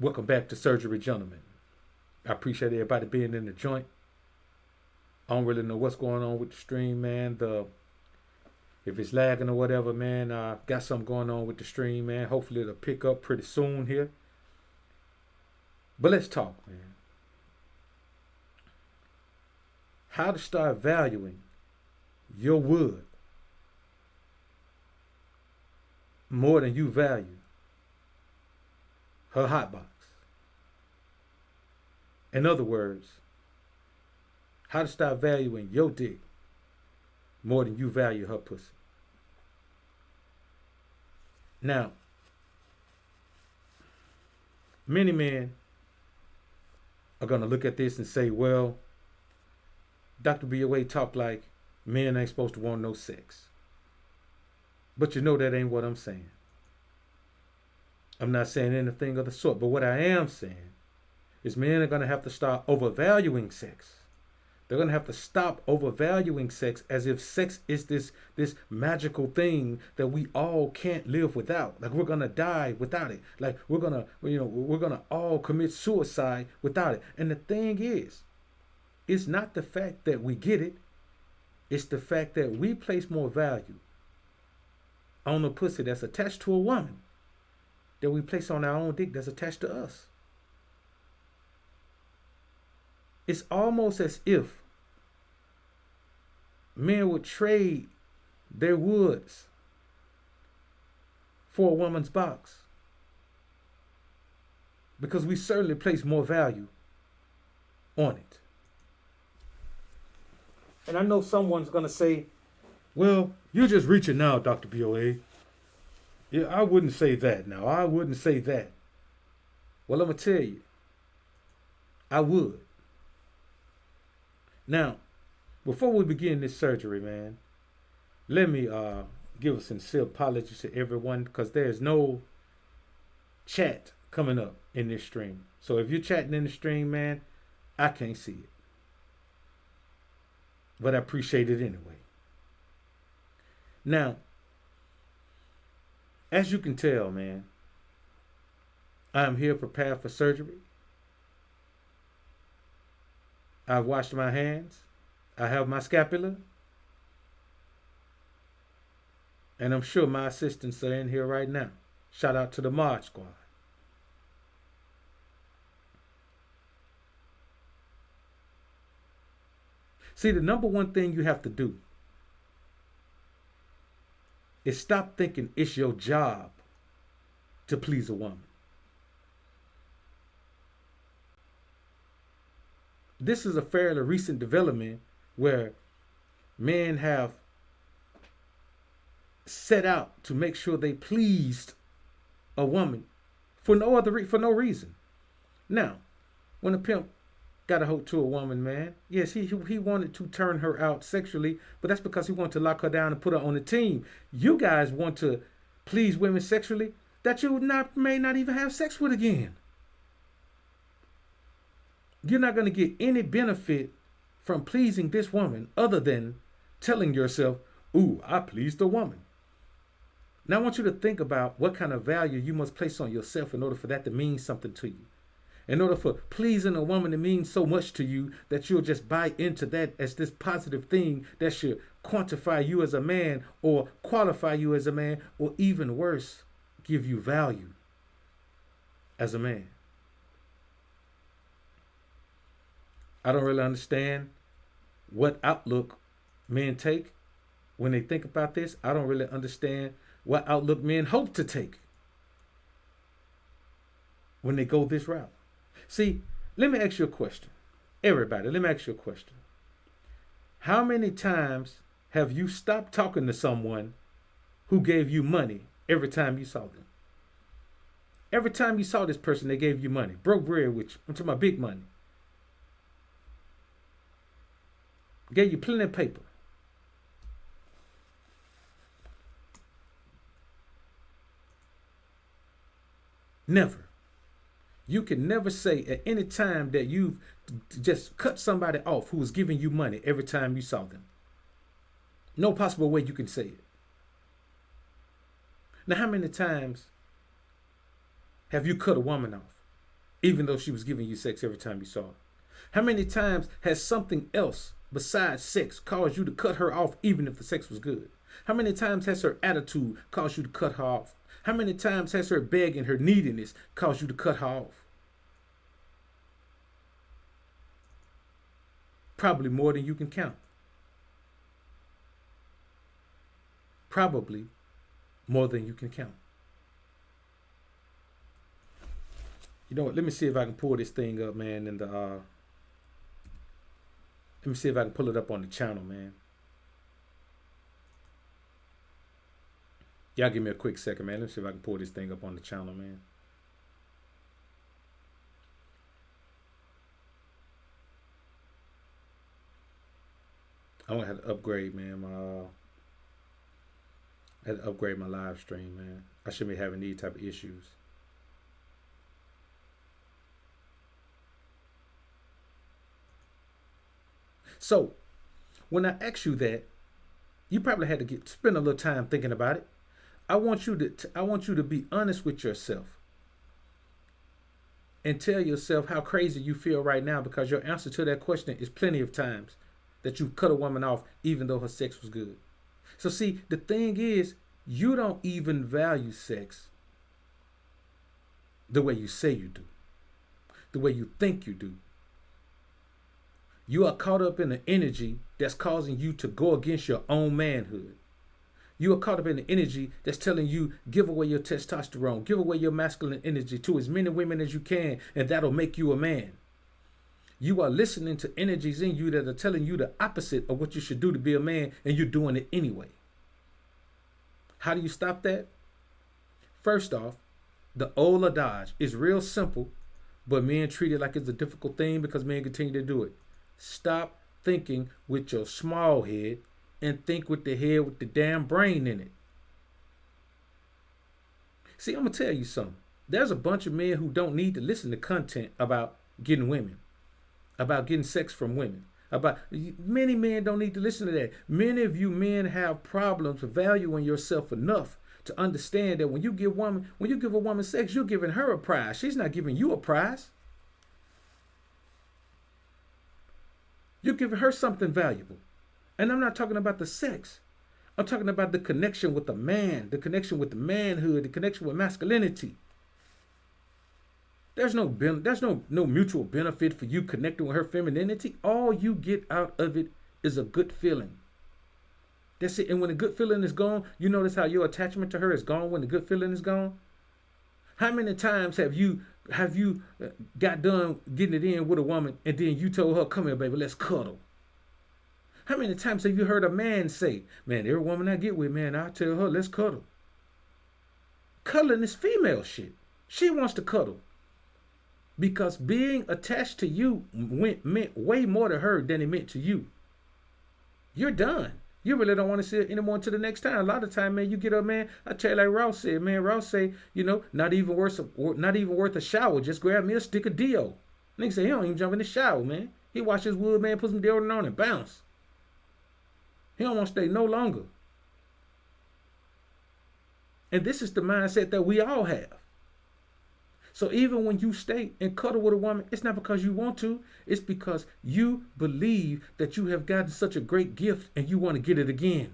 Welcome back to Surgery, gentlemen. I appreciate everybody being in the joint. I don't really know what's going on with the stream, man. If it's lagging or whatever, man, I got something going on with the stream, man. Hopefully it'll pick up pretty soon here. But let's talk, man. How to start valuing your wood more than you value her hotbox. In other words, how to start valuing your dick more than you value her pussy. Now, many men are going to look at this and say, well, Dr. BoA talked like men ain't supposed to want no sex. But you know that ain't what I'm saying. I'm not saying anything of the sort. But what I am saying is men are going to have to start overvaluing sex. They're going to have to stop overvaluing sex as if sex is this magical thing that we all can't live without. Like we're going to die without it. Like we're going to all commit suicide without it. And the thing is, it's not the fact that we get it. It's the fact that we place more value on a pussy that's attached to a woman that we place on our own dick that's attached to us. It's almost as if men would trade their woods for a woman's box, because we certainly place more value on it. And I know someone's going to say, well, you're just reaching now, Dr. BoA. Yeah, I wouldn't say that now. I wouldn't say that. Well, I'm going to tell you, I would. Now, before we begin this surgery, man, let me give a sincere apology to everyone, because there's no chat coming up in this stream. So if you're chatting in the stream, man, I can't see it. But I appreciate it anyway. Now, as you can tell, man, I'm here prepared for surgery. I've washed my hands. I have my scapula. And I'm sure my assistants are in here right now. Shout out to the Mod Squad. See, the number one thing you have to do is stop thinking it's your job to please a woman. This is a fairly recent development where men have set out to make sure they pleased a woman for no reason. Now, when a pimp got a hold to a woman, man, yes, he wanted to turn her out sexually, but that's because he wanted to lock her down and put her on the team. You guys want to please women sexually that you may not even have sex with again. You're not going to get any benefit from pleasing this woman other than telling yourself, ooh, I pleased a woman. Now I want you to think about what kind of value you must place on yourself in order for that to mean something to you. In order for pleasing a woman to mean so much to you that you'll just buy into that as this positive thing that should quantify you as a man or qualify you as a man, or even worse, give you value as a man. I don't really understand what outlook men take when they think about this. I don't really understand what outlook men hope to take when they go this route. See, let me ask you a question. Everybody, let me ask you a question. How many times have you stopped talking to someone who gave you money every time you saw them? Every time you saw this person, they gave you money. Broke bread with you. I'm talking about big money. Gave you plenty of paper. Never. You can never say at any time that you've just cut somebody off who was giving you money every time you saw them. No possible way you can say it. Now, how many times have you cut a woman off even though she was giving you sex every time you saw her? How many times has something else besides sex caused you to cut her off even if the sex was good? How many times has her attitude caused you to cut her off? How many times has her begging, her neediness caused you to cut her off? Probably more than you can count. Probably more than you can count. You know what? Let me see if I can pull this thing up, man. And let me see if I can pull it up on the channel, man. Y'all give me a quick second, man. Let me see if I can pull this thing up on the channel, man. I'm gonna have to upgrade, man. I had to upgrade my live stream, man. I shouldn't be having these type of issues. So, when I asked you that, you probably had to spend a little time thinking about it. I want you to be honest with yourself and tell yourself how crazy you feel right now, because your answer to that question is plenty of times that you cut a woman off even though her sex was good. So see, the thing is, you don't even value sex the way you say you do, the way you think you do. You are caught up in the energy that's causing you to go against your own manhood. You are caught up in the energy that's telling you, give away your testosterone, give away your masculine energy to as many women as you can, and that'll make you a man. You are listening to energies in you that are telling you the opposite of what you should do to be a man, and you're doing it anyway. How do you stop that? First off, the old adage is real simple, but men treat it like it's a difficult thing because men continue to do it. Stop thinking with your small head and think with the head with the damn brain in it. See, I'm going to tell you something. There's a bunch of men who don't need to listen to content about getting women, about getting sex from women. Many men don't need to listen to that. Many of you men have problems valuing yourself enough to understand that when you give a woman sex, you're giving her a prize. She's not giving you a prize. You're giving her something valuable. And I'm not talking about the sex. I'm talking about the connection with the man, the connection with the manhood, the connection with masculinity. There's no mutual benefit for you connecting with her femininity. All you get out of it is a good feeling. That's it. And when the good feeling is gone, you notice how your attachment to her is gone when the good feeling is gone? How many times have you got done getting it in with a woman and then you told her, come here, baby, let's cuddle? How many times have you heard a man say, man, every woman I get with, man, I tell her, let's cuddle? Cuddling is female shit. She wants to cuddle. Because being attached to you meant way more to her than it meant to you. You're done. You really don't want to see it anymore until the next time. A lot of time, man, you get up, man. I tell you, like Ross said, man. Ross say, not even worth a shower. Just grab me a stick of Dio. Nigga say he don't even jump in the shower, man. He wash his wood, man, put some deodorant on and bounce. He don't want to stay no longer. And this is the mindset that we all have. So even when you stay and cuddle with a woman, it's not because you want to. It's because you believe that you have gotten such a great gift and you want to get it again.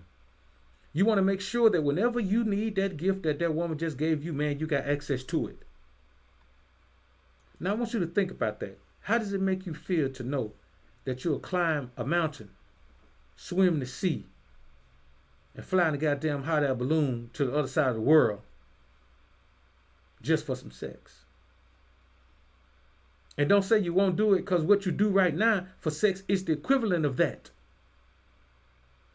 You want to make sure that whenever you need that gift that woman just gave you, man, you got access to it. Now I want you to think about that. How does it make you feel to know that you'll climb a mountain, swim the sea, and fly in a goddamn hot air balloon to the other side of the world just for some sex? And don't say you won't do it, because what you do right now for sex is the equivalent of that.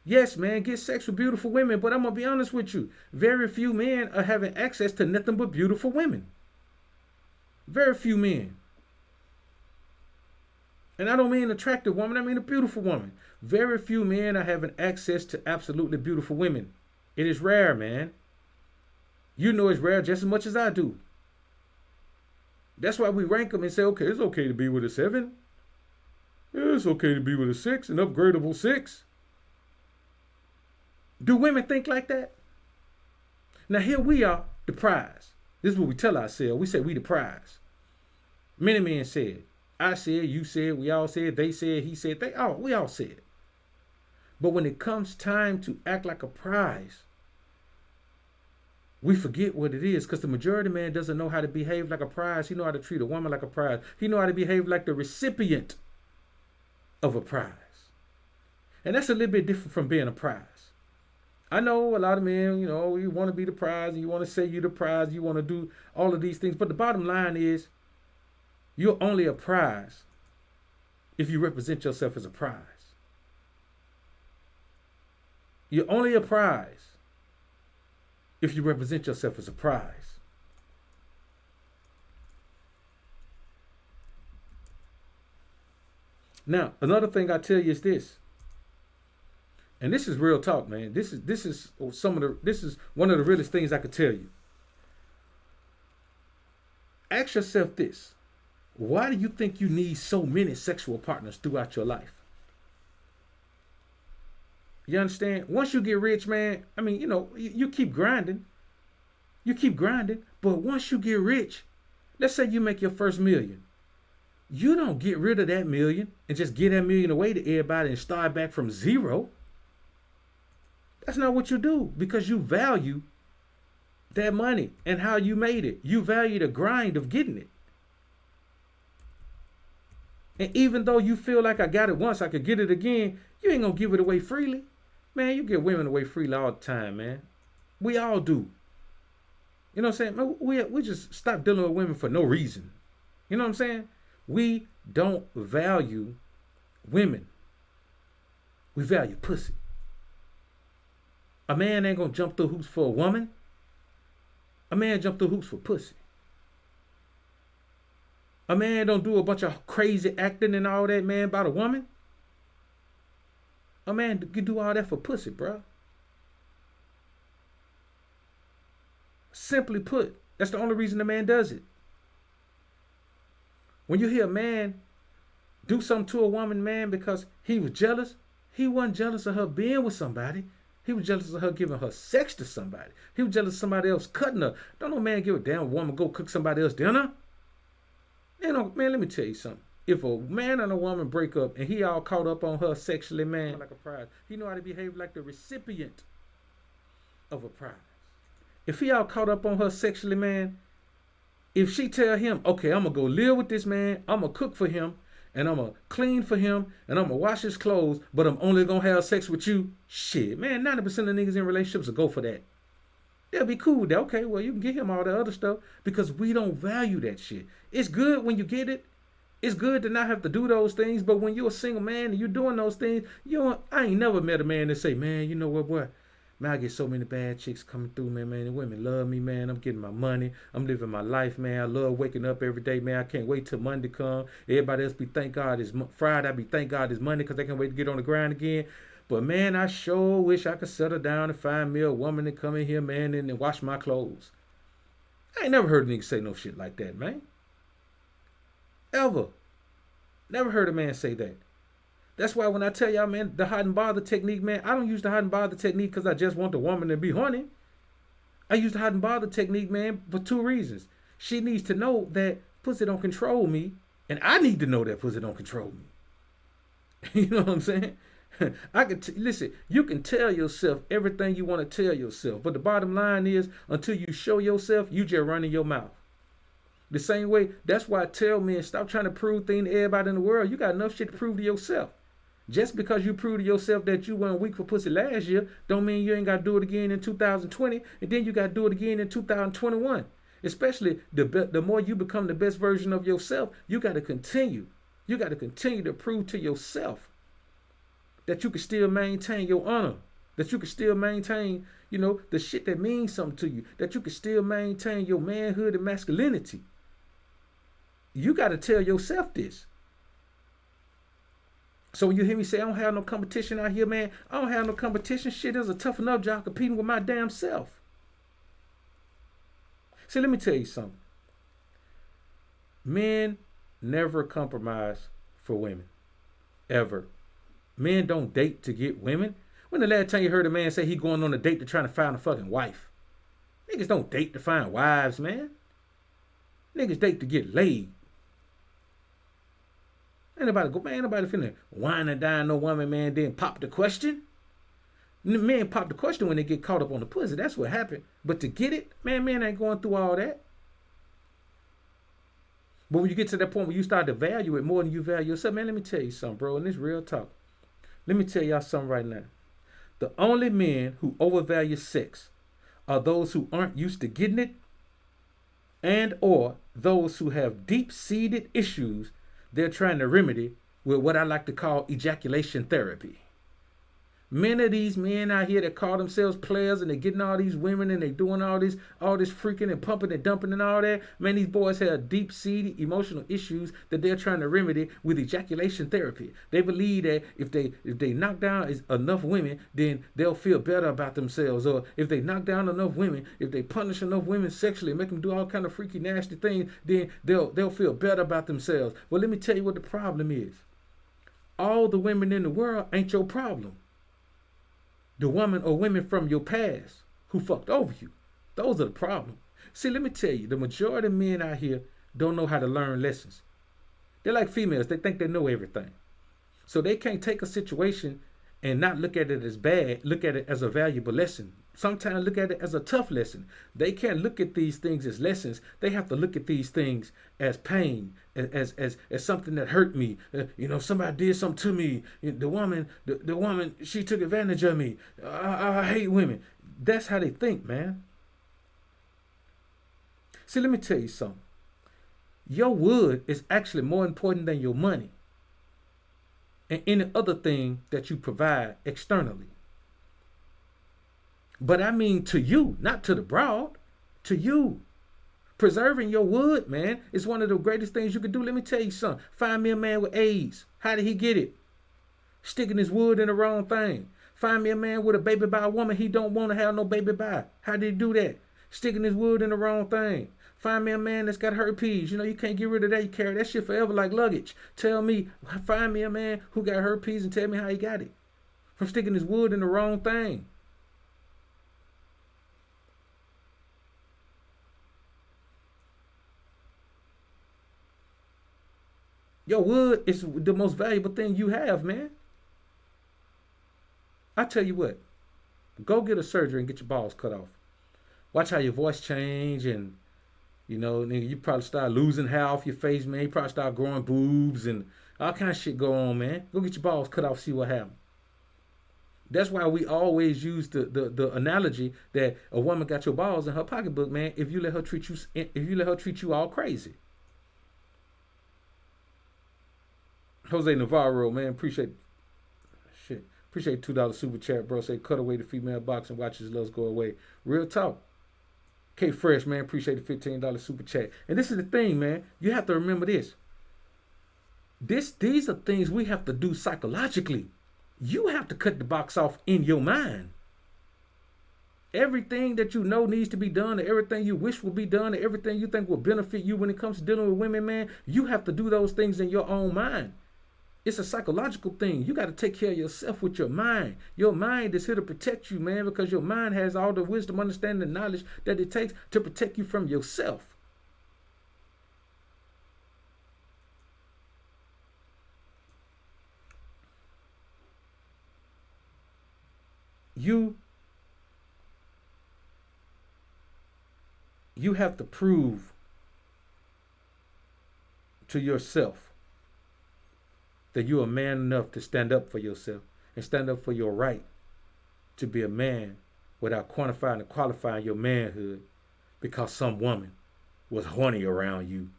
Yes, man, get sex with beautiful women, but I'm going to be honest with you. Very few men are having access to nothing but beautiful women. Very few men. And I don't mean an attractive woman, I mean a beautiful woman. Very few men are having access to absolutely beautiful women. It is rare, man. You know it's rare just as much as I do. That's why we rank them and say, okay, it's okay to be with a 7. Yeah, it's okay to be with a 6, an upgradable 6. Do women think like that? Now here we are, the prize. This is what we tell ourselves. We say we the prize. Many men said. I said, you said, we all said, they said, he said, we all said. But when it comes time to act like a prize, we forget what it is, because the majority of man doesn't know how to behave like a prize. He know how to treat a woman like a prize. He know how to behave like the recipient of a prize. And that's a little bit different from being a prize. I know a lot of men, you know, you want to be the prize, and you want to say you're the prize, you want to do all of these things. But the bottom line is, you're only a prize if you represent yourself as a prize. You're only a prize if you represent yourself as a prize. Now, another thing I tell you is this, and this is real talk, man. This is one of the realest things I could tell you. Ask yourself this: why do you think you need so many sexual partners throughout your life? You understand? Once you get rich, man, I mean, you know, you keep grinding. You keep grinding, but once you get rich, let's say you make your first million. You don't get rid of that million and just give that million away to everybody and start back from zero. That's not what you do, because you value that money and how you made it. You value the grind of getting it. And even though you feel like I got it once, I could get it again, you ain't gonna give it away freely. Man, you give women away freely all the time, man. We all do. You know what I'm saying? We just stop dealing with women for no reason. You know what I'm saying? We don't value women. We value pussy. A man ain't gonna jump through hoops for a woman. A man jump through hoops for pussy. A man don't do a bunch of crazy acting and all that, man, about a woman. A man can do all that for pussy, bro. Simply put, that's the only reason a man does it. When you hear a man do something to a woman, man, because he was jealous, he wasn't jealous of her being with somebody. He was jealous of her giving her sex to somebody. He was jealous of somebody else cutting her. Don't no man give a damn woman go cook somebody else dinner. Man, let me tell you something. If a man and a woman break up and he all caught up on her sexually, man, like a prize, he know how to behave like the recipient of a prize. If he all caught up on her sexually, man, if she tell him, okay, I'm going to go live with this man, I'm going to cook for him, and I'm going to clean for him, and I'm going to wash his clothes, but I'm only going to have sex with you, shit, man, 90% of niggas in relationships will go for that. They'll be cool with that. Okay, well, you can get him all the other stuff, because we don't value that shit. It's good when you get it. It's good to not have to do those things, but when you're a single man and you're doing those things, I ain't never met a man that say, man, you know what, boy, man, I get so many bad chicks coming through, man, and women love me, man. I'm getting my money. I'm living my life, man. I love waking up every day, man. I can't wait till Monday come. Everybody else be thank God it's Friday. I be thank God it's Monday because they can't wait to get on the grind again. But, man, I sure wish I could settle down and find me a woman to come in here, man, and wash my clothes. I ain't never heard a nigga say no shit like that, man. Ever. Never heard a man say that. That's why when I tell y'all, man, the hide and bother technique, man, I don't use the hide and bother technique because I just want the woman to be horny. I use the hide and bother technique, man, for two reasons. She needs to know that pussy don't control me, and I need to know that pussy don't control me. You know what I'm saying? Listen, you can tell yourself everything you want to tell yourself, but the bottom line is, until you show yourself, you just running your mouth. The same way, that's why I tell men, stop trying to prove things to everybody in the world. You got enough shit to prove to yourself. Just because you prove to yourself that you weren't weak for pussy last year, don't mean you ain't got to do it again in 2020, and then you got to do it again in 2021. Especially the more you become the best version of yourself, you got to continue. You got to continue to prove to yourself that you can still maintain your honor, that you can still maintain, you know, the shit that means something to you, that you can still maintain your manhood and masculinity. You got to tell yourself this. So when you hear me say, I don't have no competition out here, man, I don't have no competition. Shit, there's a tough enough job competing with my damn self. See, let me tell you something. Men never compromise for women. Ever. Men don't date to get women. When the last time you heard a man say he going on a date to try to find a fucking wife? Niggas don't date to find wives, man. Niggas date to get laid. Ain't nobody finna whine and dine no woman, man, then pop the question. Men pop the question when they get caught up on the pussy. That's what happened. But to get it, man, men ain't going through all that. But when you get to that point where you start to value it more than you value yourself, man, let me tell you something, bro, and this real talk. Let me tell y'all something right now. The only men who overvalue sex are those who aren't used to getting it and or those who have deep-seated issues they're trying to remedy with what I like to call ejaculation therapy. Many of these men out here that call themselves players and they're getting all these women and they doing all this freaking and pumping and dumping and all that. Man, these boys have deep-seated emotional issues that they're trying to remedy with ejaculation therapy. They believe that if they knock down enough women, then they'll feel better about themselves. Or if they knock down enough women, if they punish enough women sexually, make them do all kind of freaky, nasty things, then they'll feel better about themselves. Well, let me tell you what the problem is. All the women in the world ain't your problem. The woman or women from your past who fucked over you. Those are the problem. See, let me tell you, the majority of men out here don't know how to learn lessons. They're like females. They think they know everything. So they can't take a situation and not look at it as bad, look at it as a valuable lesson. Sometimes look at it as a tough lesson. They can't look at these things as lessons. They have to look at these things as pain, as something that hurt me. Somebody did something to me. The woman, she took advantage of me. I hate women. That's how they think, man. See, let me tell you something. Your wood is actually more important than your money and any other thing that you provide externally. But I mean to you, not to the broad, to you. Preserving your wood, man, is one of the greatest things you can do. Let me tell you something. Find me a man with AIDS. How did he get it? Sticking his wood in the wrong thing. Find me a man with a baby by a woman he don't want to have no baby by. How did he do that? Sticking his wood in the wrong thing. Find me a man that's got herpes. You can't get rid of that. You carry that shit forever like luggage. Find me a man who got herpes and tell me how he got it. From sticking his wood in the wrong thing. Your wood is the most valuable thing you have, man. I tell you what, go get a surgery and get your balls cut off. Watch how your voice change and, nigga, you probably start losing hair off your face, man. You probably start growing boobs and all kind of shit go on, man. Go get your balls cut off, see what happens. That's why we always use the analogy that a woman got your balls in her pocketbook, man, if you let her treat you all crazy. Jose Navarro, man, appreciate $2 super chat, bro. Say cut away the female box and watch his loves go away. Real talk. K Fresh, man, appreciate the $15 super chat. And this is the thing, man. You have to remember this. These are things we have to do psychologically. You have to cut the box off in your mind. Everything that you know needs to be done, and everything you wish will be done, and everything you think will benefit you when it comes to dealing with women, man, you have to do those things in your own mind. It's a psychological thing. You got to take care of yourself with your mind. Your mind is here to protect you, man, because your mind has all the wisdom, understanding, and knowledge that it takes to protect you from yourself. You have to prove to yourself that you're a man enough to stand up for yourself and stand up for your right to be a man without quantifying and qualifying your manhood because some woman was horny around you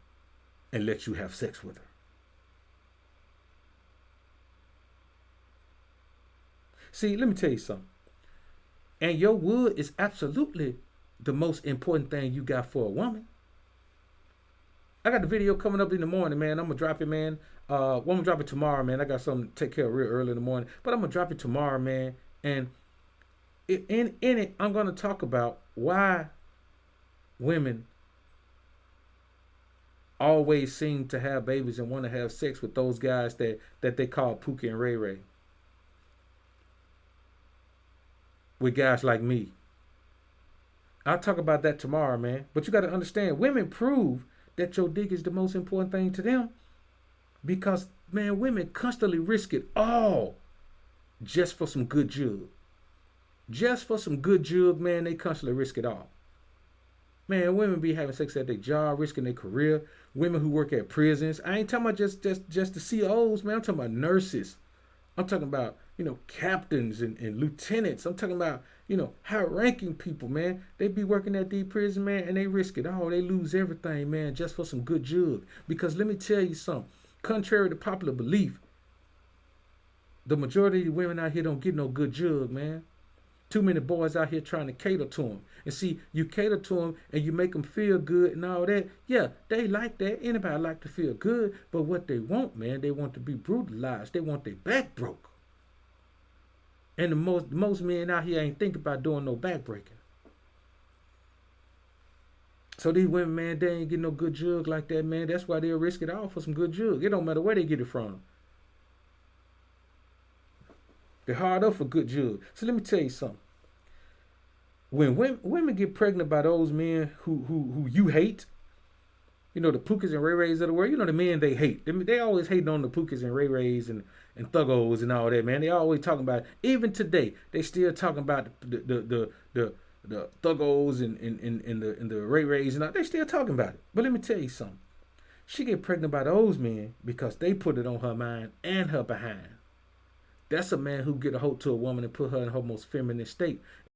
and let you have sex with her. See, let me tell you something. And your wood is absolutely the most important thing you got for a woman. I got the video coming up in the morning, man. I'm going to drop it, man. I'm going to drop it tomorrow, man. I got something to take care of real early in the morning. But I'm going to drop it tomorrow, man. And in it, I'm going to talk about why women always seem to have babies and want to have sex with those guys that they call Pookie and Ray Ray. With guys like me. I'll talk about that tomorrow, man. But you got to understand, women prove that your dick is the most important thing to them because Man, women constantly risk it all just for some good jug. Just for some good jug, man, they constantly risk it all. Man, women be having sex at their job, risking their career. Women who work at prisons. I ain't talking about just the COs, man. I'm talking about nurses. I'm talking about, captains and lieutenants. I'm talking about, high-ranking people, man. They be working at the prison, man, and they risk it all. They lose everything, man, just for some good jug. Because let me tell you something. Contrary to popular belief, the majority of the women out here don't get no good jug, man. Too many boys out here trying to cater to them. And see, you cater to them and you make them feel good and all that. Yeah, they like that. Anybody like to feel good. But what they want, man, they want to be brutalized. They want their back broke. And the most men out here ain't thinking about doing no back breaking. So these women, man, they ain't getting no good jug like that, man. That's why they'll risk it all for some good jug. It don't matter where they get it from. They're hard up for good jug. So let me tell you something. When women get pregnant by those men who you hate, the Pookies and Ray Rays of the world, the men they hate. They always hating on the Pookies and Ray Rays and Thuggos and all that, man. They always talking about it. Even today, they still talking about the Thuggos and the Ray Rays and all. They still talking about it. But let me tell you something. She get pregnant by those men because they put it on her mind and her behind. That's a man who get a hold to a woman and put her in her most feminine state.